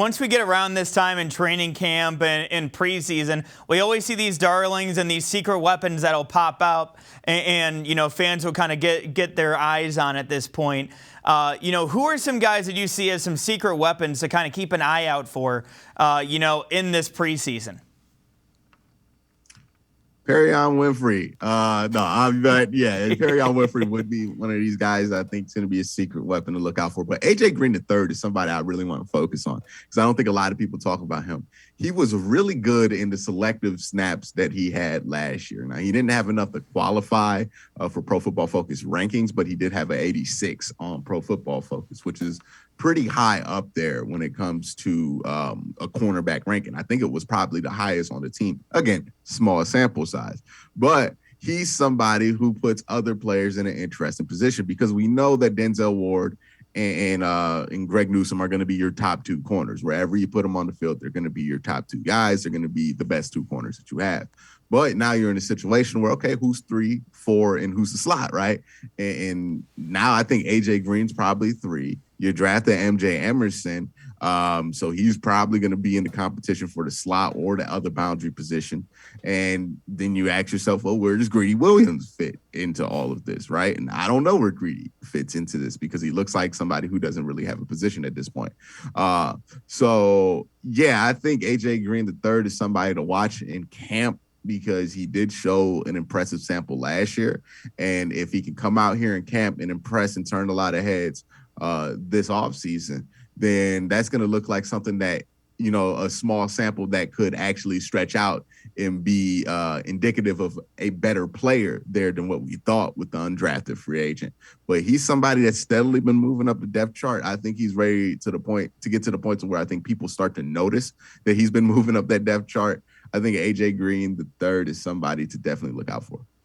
Once we get around this time in training camp and preseason, we always see these darlings and these secret weapons that'll pop out, and fans will kind of get their eyes on at this point. Who are some guys that you see as some secret weapons to kind of keep an eye out for, in this preseason? Perrion Winfrey. But yeah, Perrion Winfrey would be one of these guys I think is going to be a secret weapon to look out for. But AJ Green III is somebody I really want to focus on because I don't think a lot of people talk about him. He was really good in the selective snaps that he had last year. Now, he didn't have enough to qualify for Pro Football Focus rankings, but he did have an 86 on Pro Football Focus, which is pretty high up there when it comes to a cornerback ranking. I think it was probably the highest on the team. Again, small sample size, but he's somebody who puts other players in an interesting position because we know that Denzel Ward and Greg Newsome are going to be your top two corners. Wherever you put them on the field, they're going to be your top two guys. They're going to be the best two corners that you have. But now you're in a situation where, okay, who's 3, 4, and who's the slot, right? And now I think AJ Green's probably 3. You drafted MJ Emerson, so he's probably going to be in the competition for the slot or the other boundary position. And then you ask yourself, well, where does Greedy Williams fit into all of this, right? And I don't know where Greedy fits into this because he looks like somebody who doesn't really have a position at this point. So, yeah, I think AJ Green III is somebody to watch in camp because he did show an impressive sample last year. And if he can come out here in camp and impress and turn a lot of heads this offseason, then that's going to look like something that, a small sample that could actually stretch out and be indicative of a better player there than what we thought with the undrafted free agent. But he's somebody that's steadily been moving up the depth chart. I think he's ready to get to the point where I think people start to notice that he's been moving up that depth chart. I think AJ Green III is somebody to definitely look out for.